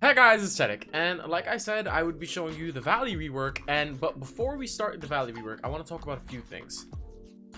Hey guys, it's Tedek, and like I said, I would be showing you the Valley rework, but before we start the Valley rework, I want to talk about a few things.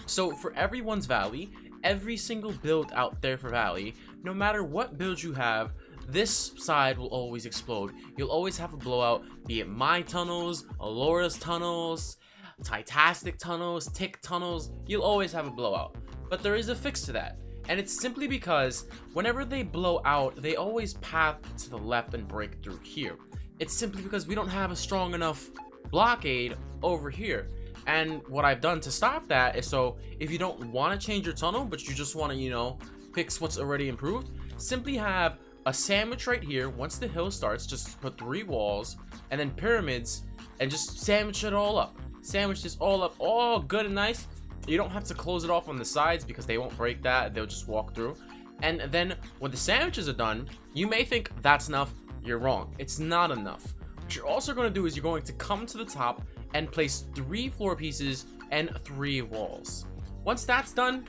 So for everyone's Valley, every single build out there for Valley, no matter what build you have, this side will always explode. You'll always have a blowout, be it my tunnels, Alora's tunnels, Titastic tunnels, Tick tunnels, you'll always have a blowout. But there is a fix to that. And it's simply because whenever they blow out, they always path to the left and break through here. It's simply because we don't have a strong enough blockade over here. And what I've done to stop that is, so if you don't want to change your tunnel, but you just want to, fix what's already improved, simply have a sandwich right here. Once the hill starts, just put 3 walls and then pyramids and just sandwich it all up. Sandwich this all up, all good and nice. You don't have to close it off on the sides because they won't break that. They'll just walk through. And then when the sandwiches are done, you may think that's enough. You're wrong. It's not enough. What you're also going to do is you're going to come to the top and place 3 floor pieces and 3 walls. Once that's done,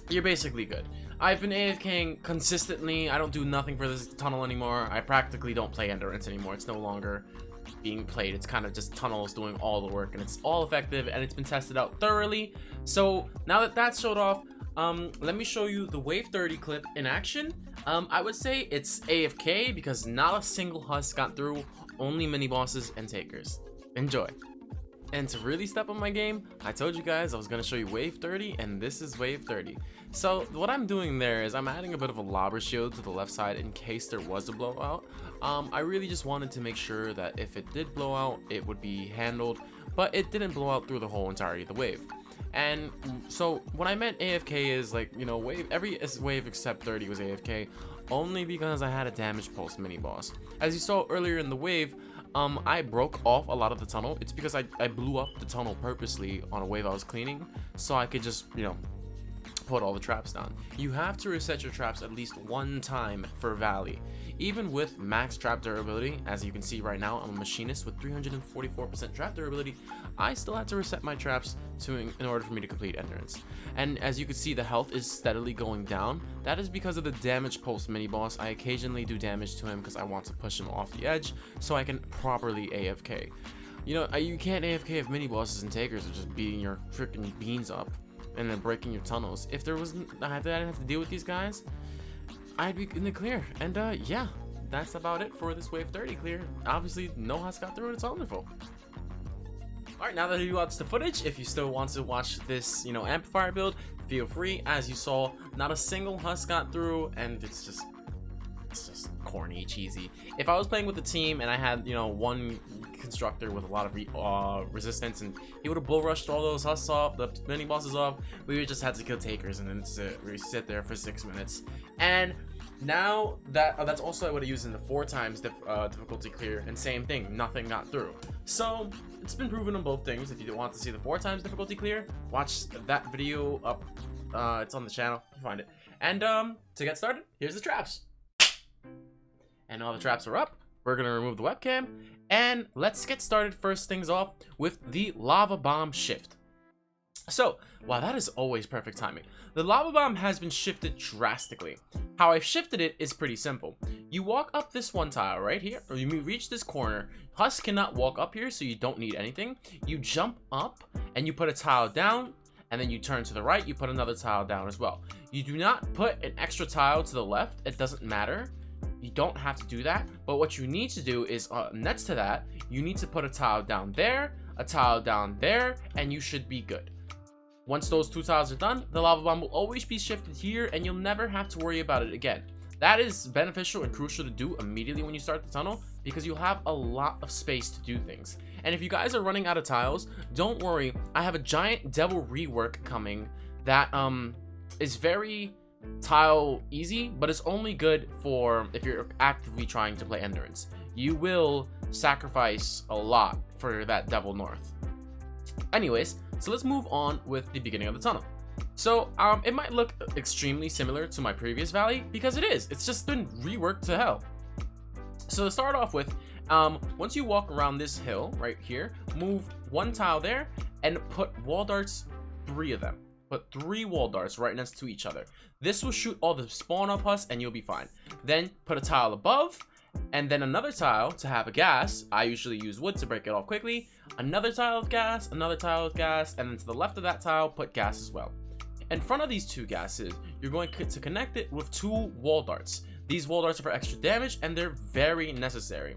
you're basically good. I've been AFKing consistently. I don't do nothing for this tunnel anymore. I practically don't play endurance anymore. It's no longer being played. It's kind of just tunnels doing all the work, and it's all effective, and it's been tested out thoroughly. So now that that's showed off, let me show you the wave 30 clip in action. I would say it's AFK because not a single husk got through, only mini bosses and takers. Enjoy. And to really step up my game, I told you guys I was going to show you wave 30, and this is wave 30. So what I'm doing there is I'm adding a bit of a lobber shield to the left side in case there was a blowout. I really just wanted to make sure that if it did blow out, it would be handled, but it didn't blow out through the whole entirety of the wave. And so when I meant AFK is like, every wave except 30 was AFK, only because I had a damage pulse mini boss. As you saw earlier in the wave, I broke off a lot of the tunnel. It's because I blew up the tunnel purposely on a wave I was cleaning, so I could just, put all the traps down. You have to reset your traps at least 1 time for Valley. Even with max trap durability, as you can see right now, I'm a machinist with 344% trap durability, I still had to reset my traps in order for me to complete endurance. And as you can see, the health is steadily going down. That is because of the damage pulse mini boss. I occasionally do damage to him because I want to push him off the edge so I can properly AFK. You can't AFK if mini bosses and takers are just beating your freaking beans up and then breaking your tunnels. If there wasn't, I didn't have to deal with these guys, I'd be in the clear. And yeah, that's about it for this wave 30 clear. Obviously, no husk got through it. It's wonderful. Alright, now that you watched the footage, if you still want to watch this, amplifier build, feel free. As you saw, not a single husk got through, and it's just corny, cheesy. If I was playing with a team and I had, one constructor with a lot of resistance, and he would have bull rushed all those husks off, the mini bosses off, we would just had to kill takers and then sit there for 6 minutes. And now that's also I would have used in the 4 times difficulty clear, and same thing, nothing got through. So it's been proven on both things. If you want to see the 4 times difficulty clear, watch that video up. It's on the channel, you find it. And to get started, here's the traps. And all the traps are up. We're gonna remove the webcam, and let's get started. First things off with the lava bomb shift. So, wow, that is always perfect timing. The lava bomb has been shifted drastically. How I've shifted it is pretty simple. You walk up this 1 tile right here, or you reach this corner. Husk cannot walk up here, so you don't need anything. You jump up and you put a tile down, and then you turn to the right, you put another tile down as well. You do not put an extra tile to the left. It doesn't matter. You don't have to do that, but what you need to do is next to that, you need to put a tile down there, a tile down there, and you should be good. Once those 2 tiles are done, the lava bomb will always be shifted here, and you'll never have to worry about it again. That is beneficial and crucial to do immediately when you start the tunnel, because you'll have a lot of space to do things. And if you guys are running out of tiles, don't worry, I have a giant devil rework coming that is very tile easy, but it's only good for if you're actively trying to play endurance. You will sacrifice a lot for that devil north. Anyways, so let's move on with the beginning of the tunnel. So it might look extremely similar to my previous valley, because it is. It's just been reworked to hell. So to start off with, once you walk around this hill right here, move 1 tile there and put wall darts, 3 of them. Put 3 wall darts right next to each other. This will shoot all the spawn up husks and you'll be fine. Then put a tile above And then another tile to have a gas. I usually use wood to break it off quickly. Another tile of gas, another tile of gas, and then to the left of that tile, put gas as well. In front of these two gases, you're going to connect it with 2 wall darts. These wall darts are for extra damage, and they're very necessary.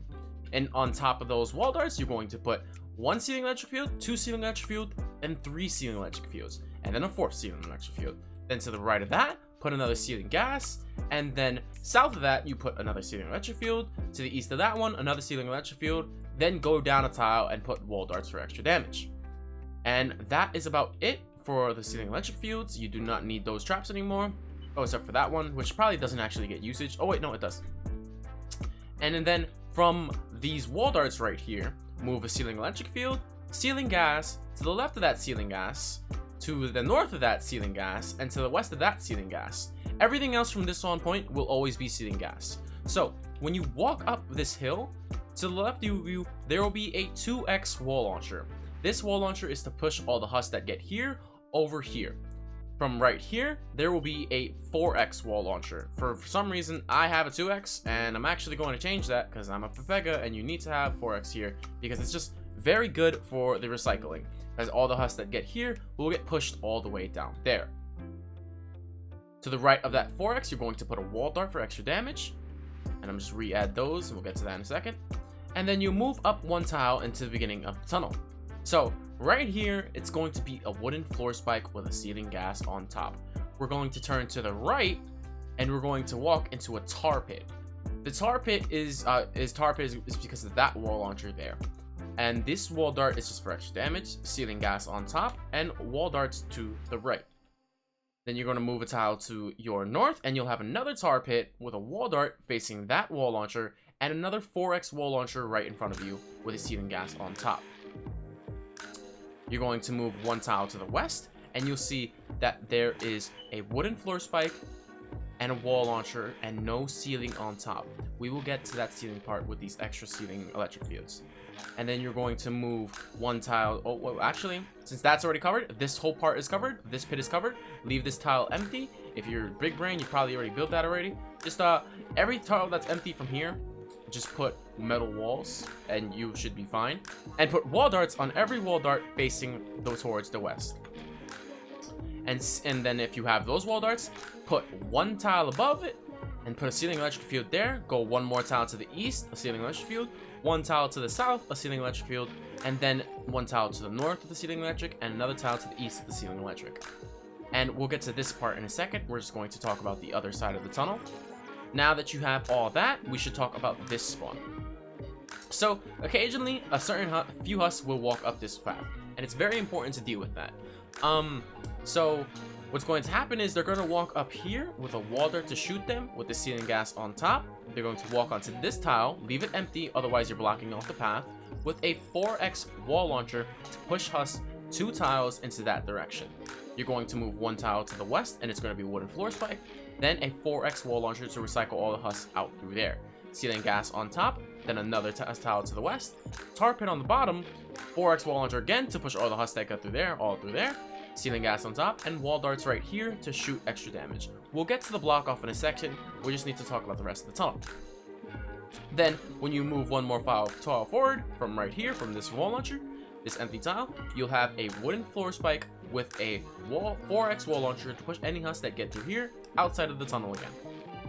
And on top of those wall darts, you're going to put 1 ceiling electric field, 2 ceiling electric field, and 3 ceiling electric fields, and then a 4th ceiling electric field. Then to the right of that, put another ceiling gas, and then south of that, you put another ceiling electric field. To the east of that one, another ceiling electric field. Then go down a tile and put wall darts for extra damage. And that is about it for the ceiling electric fields. You do not need those traps anymore. Oh, except for that one, which probably doesn't actually get usage. Oh wait, no, it does. And then from these wall darts right here, move a ceiling electric field, ceiling gas, to the left of that ceiling gas, to the north of that ceiling gas, and to the west of that ceiling gas. Everything else from this on point will always be ceiling gas. So when you walk up this hill, to the left of you, there will be a 2x wall launcher. This wall launcher is to push all the husks that get here over here. From right here, there will be a 4x wall launcher. For some reason, I have a 2x, and I'm actually going to change that because I'm a Pepega, and you need to have 4x here because it's just very good for the recycling, as all the husks that get here will get pushed all the way down there. To the right of that 4x, you're going to put a wall dart for extra damage, and I'm just re-add those, and we'll get to that in a second. And then you move up 1 tile into the beginning of the tunnel. So right here, it's going to be a wooden floor spike with a ceiling gas on top. We're going to turn to the right, and we're going to walk into a tar pit. The tar pit is because of that wall launcher there. And this wall dart is just for extra damage, ceiling gas on top, and wall darts to the right. Then you're going to move a tile to your north, and you'll have another tar pit with a wall dart facing that wall launcher, and another 4x wall launcher right in front of you with a ceiling gas on top. You're going to move 1 tile to the west, and you'll see that there is a wooden floor spike and a wall launcher and no ceiling on top. We will get to that ceiling part with these extra ceiling electric fields. And then you're going to move 1 tile. Oh, well, actually, since that's already covered, this whole part is covered. This pit is covered. Leave this tile empty. If you're big brain, you probably already built that already. Just every tile that's empty from here, just put metal walls and you should be fine. And put wall darts on every wall dart facing towards the west. And then if you have those wall darts, put 1 tile above it and put a ceiling electric field there. Go 1 more tile to the east, a ceiling electric field. 1 tile to the south, a ceiling electric field. And then 1 tile to the north of the ceiling electric, and another tile to the east of the ceiling electric. And we'll get to this part in a second. We're just going to talk about the other side of the tunnel. Now that you have all that, we should talk about this spawn. So occasionally a few husks will walk up this path, and it's very important to deal with that. So what's going to happen is they're going to walk up here with a wall dart to shoot them with the ceiling gas on top. They're going to walk onto this tile, leave it empty, otherwise you're blocking off the path, with a 4x wall launcher to push husks 2 tiles into that direction. You're going to move 1 tile to the west, and it's going to be a wooden floor spike, then a 4x wall launcher to recycle all the husks out through there. Ceiling gas on top, then another tile to the west, tar pit on the bottom, 4x wall launcher again to push all the husks that got through there, all through there, ceiling gas on top, and wall darts right here to shoot extra damage. We'll get to the block off in a section. We just need to talk about the rest of the tunnel. Then, when you move 1 more tile forward from right here, from this wall launcher, this empty tile, you'll have a wooden floor spike with a 4x wall launcher to push any husks that get through here outside of the tunnel again.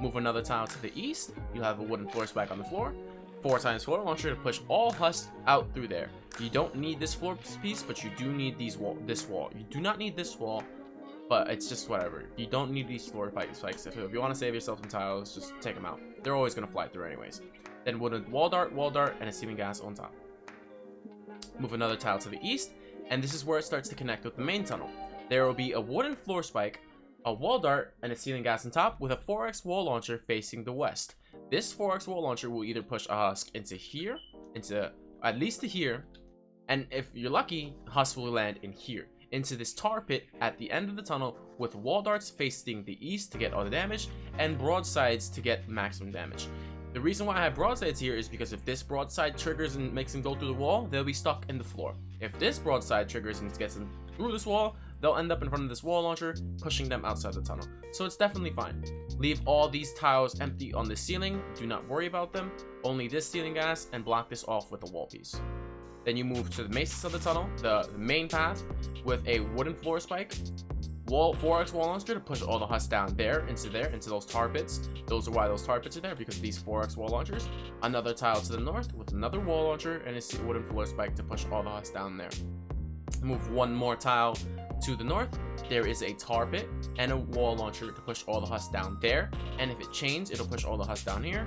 Move another tile to the east, you'll have a wooden floor spike on the floor, 4 times floor launcher to push all husks out through there. You don't need this floor piece, but you do need this wall. You do not need this wall, but it's just whatever. You don't need these floor spikes. If you want to save yourself some tiles, just take them out. They're always going to fly through anyways. Then wooden wall dart, and a ceiling gas on top. Move another tile to the east, and this is where it starts to connect with the main tunnel. There will be a wooden floor spike, a wall dart, and a ceiling gas on top with a 4x wall launcher facing the west. This 4x wall launcher will either push a husk into here, into at least to here, and if you're lucky, husk will land in here, into this tar pit at the end of the tunnel with wall darts facing the east to get all the damage, and broadsides to get maximum damage. The reason why I have broadsides here is because if this broadside triggers and makes them go through the wall, they'll be stuck in the floor. If this broadside triggers and gets them through this wall, they'll end up in front of this wall launcher, pushing them outside the tunnel. So it's definitely fine. Leave all these tiles empty on the ceiling. Do not worry about them. Only this ceiling gas, and block this off with a wall piece. Then you move to the basis of the tunnel, the main path, with a wooden floor spike. 4x wall launcher to push all the husks down there, into those tar pits. Those are why those tar pits are there, because of these 4x wall launchers. Another tile to the north with another wall launcher and a wooden floor spike to push all the husks down there. Move one more tile to the north. There is a tar pit and a wall launcher to push all the husks down there. And if it chains, it'll push all the husks down here,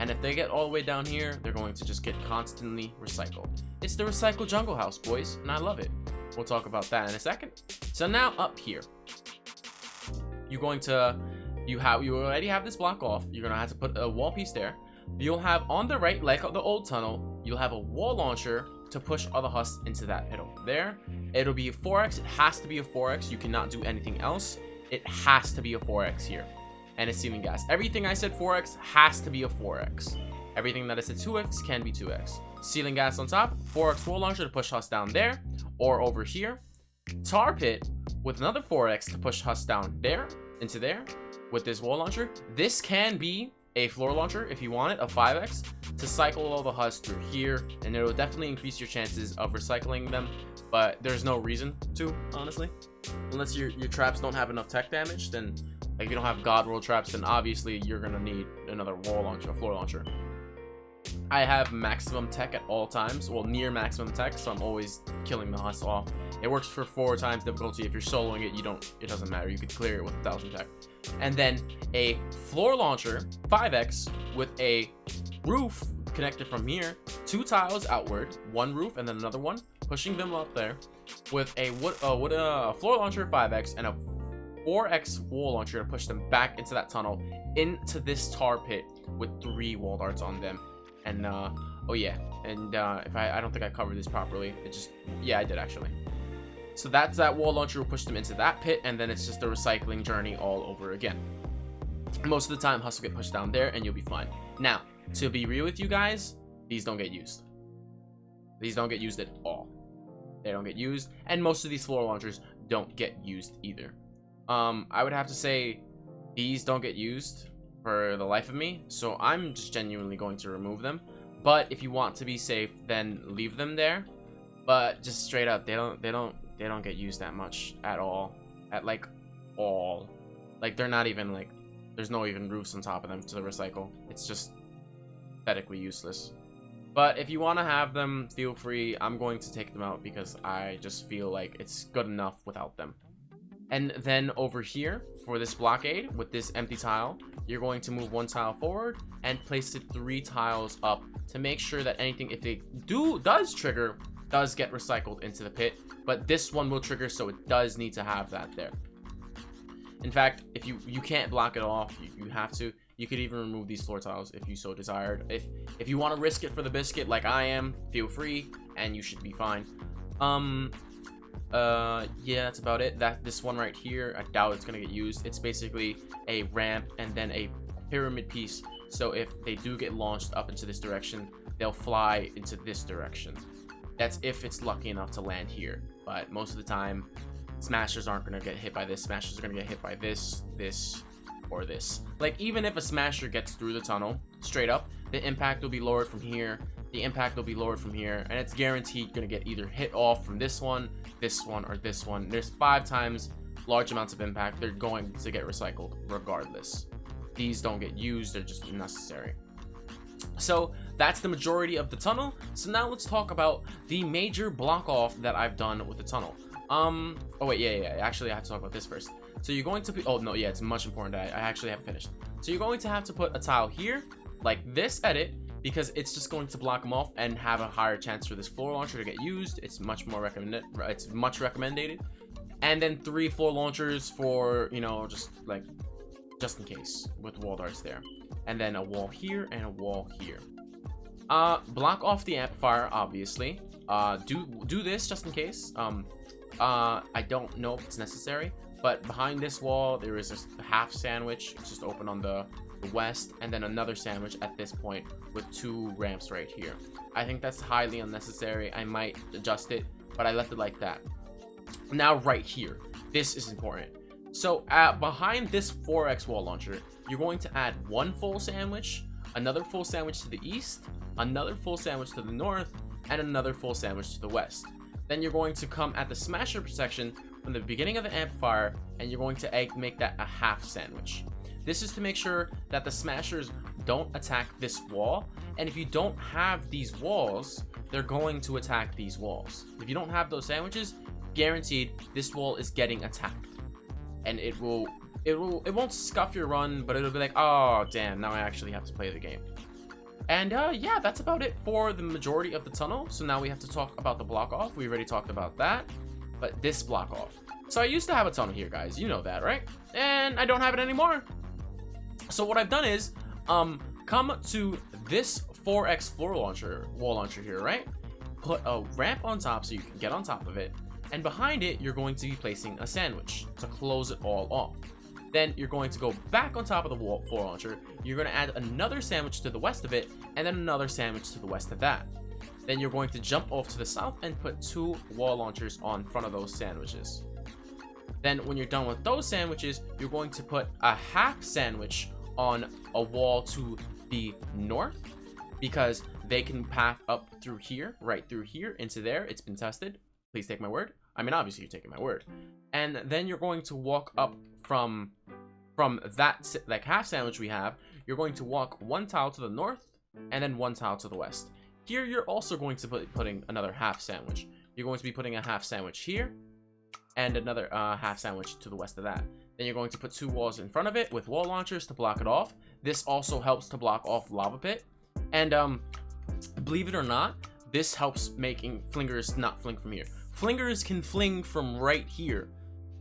and if they get all the way down here, they're going to just get constantly recycled. It's the recycle jungle house, boys, and I love it. We'll talk about that in a second. So now up here, you're going to you already have this block off. You're gonna have to put a wall piece there. You'll have on the right, like the old tunnel, you'll have a wall launcher to push other husks into that pit over there. It'll be a 4x. It has to be a 4x. You cannot do anything else. It has to be a 4x here. And a ceiling gas. Everything I said 4x has to be a 4x. Everything that I said 2x can be 2x. Ceiling gas on top, 4x wall launcher to push husks down there or over here. Tar pit with another 4x to push husks down there into there with this wall launcher. This can be a floor launcher if you want it, a 5x, to cycle all the husks through here, and it will definitely increase your chances of recycling them, but there's no reason to, honestly. Unless your traps don't have enough tech damage, then like if you don't have god roll traps, then obviously you're gonna need another wall launcher, a floor launcher. I have maximum tech at all times, well, near maximum tech, so I'm always killing the husks off. It works for 4 times difficulty. If you're soloing it, it doesn't matter. You could clear it with 1000 tech. And then a floor launcher 5x with a roof connected from here, 2 tiles outward, 1 roof and then another one, pushing them up there with a floor launcher 5x and a 4x wall launcher to push them back into that tunnel, into this tar pit with 3 wall darts on them. And oh yeah, and if I don't think I covered this properly. Yeah, I did actually. So that's that wall launcher will push them into that pit, and then it's just a recycling journey all over again. Most of the time, husks will get pushed down there, and you'll be fine. Now, to be real with you guys, these don't get used. These don't get used at all. They don't get used, and most of these floor launchers don't get used either. I would have to say these don't get used for the life of me, so I'm just genuinely going to remove them. But if you want to be safe, then leave them there. But just straight up, they don't get used that much at all. Like they're not even like, there's no even roofs on top of them to recycle. It's just pathetically useless. But if you want to have them, feel free. I'm going to take them out because I just feel like it's good enough without them. And then over here for this blockade with this empty tile, you're going to move 1 tile forward and place it 3 tiles up to make sure that anything, if it does trigger, does get recycled into the pit. But this one will trigger, so it does need to have that there. In fact, if you can't block it off, you have to. You could even remove these floor tiles if you so desired. If you want to risk it for the biscuit like I am, feel free, and you should be fine. Yeah, that's about it. This one right here, I doubt it's gonna get used. It's basically a ramp and then a pyramid piece, so if they do get launched up into this direction, they'll fly into this direction. That's if it's lucky enough to land here, but most of the time smashers aren't gonna get hit by this. Smashers are gonna get hit by this, or this. Like, even if a smasher gets through the tunnel straight up, the impact will be lowered from here, the impact will be lowered from here, and it's guaranteed gonna get either hit off from this one, or this one. There's 5 times large amounts of impact. They're going to get recycled regardless. These don't get used, they're just necessary. So that's the majority of the tunnel. So now let's talk about the major block off that I've done with the tunnel. Oh wait, yeah, actually I have to talk about this first. So you're going to be, oh no, yeah, it's much important. I actually haven't finished. So you're going to have to put a tile here like this at it, because it's just going to block them off and have a higher chance for this floor launcher to get used. It's much more recommended. It's much recommended. And then 3 floor launchers for, you know, just in case, with wall darts there. And then a wall here and a wall here. Block off the amplifier, obviously. Do this just in case. I don't know if it's necessary, but behind this wall there is a half sandwich. It's just open on the west, and then another sandwich at this point with 2 ramps right here. I think that's highly unnecessary. I might adjust it, but I left it like that. Now right here, this is important. So behind this 4x wall launcher, you're going to add one full sandwich, another full sandwich to the east, another full sandwich to the north, and another full sandwich to the west. Then you're going to come at the smasher section from the beginning of the amplifier, and you're going to make that a half sandwich. This is to make sure that the smashers don't attack this wall, and if you don't have these walls, they're going to attack these walls. If you don't have those sandwiches, guaranteed this wall is getting attacked, and it won't scuff your run, but it'll be like, oh damn, now I actually have to play the game. And yeah, that's about it for the majority of the tunnel. So now we have to talk about the block off. We already talked about that, but this block off. So I used to have a tunnel here, guys, you know that, right? And I don't have it anymore. So what I've done is come to this 4x wall launcher here, right? Put a ramp on top so you can get on top of it, and behind it you're going to be placing a sandwich to close it all off. Then you're going to go back on top of the wall launcher. You're going to add another sandwich to the west of it, and then another sandwich to the west of that. Then you're going to jump off to the south and put 2 wall launchers on front of those sandwiches. Then when you're done with those sandwiches, you're going to put a half sandwich on a wall to the north, because they can path up through here, right through here into there. It's been tested. Please take my word. I mean, obviously you're taking my word. And then you're going to walk up from that like half sandwich we have. You're going to walk 1 tile to the north and then 1 tile to the west. Here you're also going to putting another half sandwich. You're going to be putting a half sandwich here and another half sandwich to the west of that. Then you're going to put 2 walls in front of it with wall launchers to block it off. This also helps to block off lava pit. And believe it or not, this helps making flingers not fling from here. Flingers can fling from right here,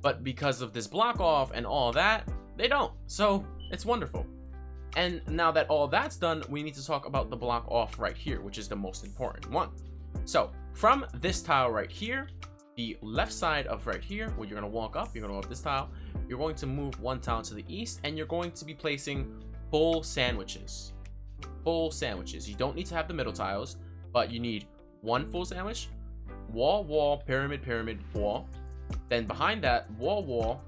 but because of this block off and all that, they don't. So it's wonderful. And now that all that's done, we need to talk about the block off right here, which is the most important one. So from this tile right here, the left side of right here, where you're going to walk up, you're going to go up this tile, you're going to move 1 tile to the east, and you're going to be placing full sandwiches. Full sandwiches. You don't need to have the middle tiles, but you need 1 full sandwich, wall, wall, pyramid, pyramid, wall. Then behind that, wall, wall,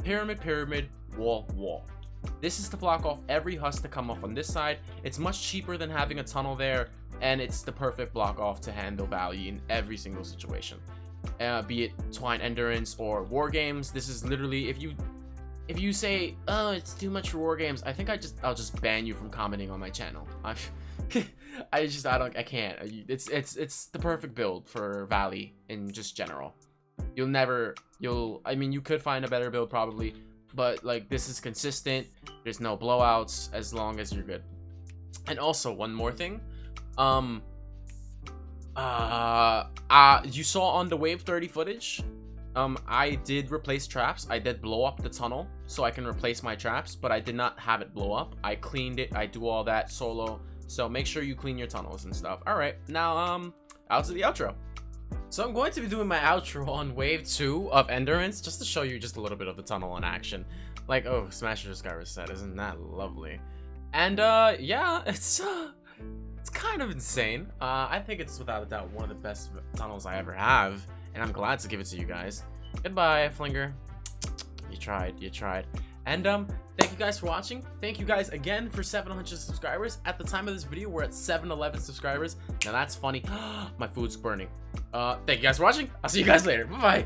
pyramid, pyramid, wall, wall. This is to block off every husk to come off on this side. It's much cheaper than having a tunnel there, and it's the perfect block off to handle Valley in every single situation. Be it Twine Endurance or War Games. This is literally, if you say, oh, it's too much for War Games, I think I'll just ban you from commenting on my channel. I can't. It's the perfect build for Valley in just general. I mean, you could find a better build probably, but like this is consistent. There's no blowouts as long as you're good. And also one more thing, you saw on the Wave 30 footage, I did replace traps. I did blow up the tunnel so I can replace my traps, but I did not have it blow up. I cleaned it. I do all that solo. So make sure you clean your tunnels and stuff. All right, now out to the outro. So I'm going to be doing my outro on Wave 2 of Endurance, just to show you just a little bit of the tunnel in action. Like, oh, Smasher just got reset. Isn't that lovely? And yeah, it's kind of insane. I think it's without a doubt one of the best tunnels I ever have, and I'm glad to give it to you guys. Goodbye, Flinger. You tried. And thank you guys for watching. Thank you guys again for 700 subscribers. At the time of this video, we're at 711 subscribers. Now that's funny. My food's burning. Thank you guys for watching. I'll see you guys later. Bye bye.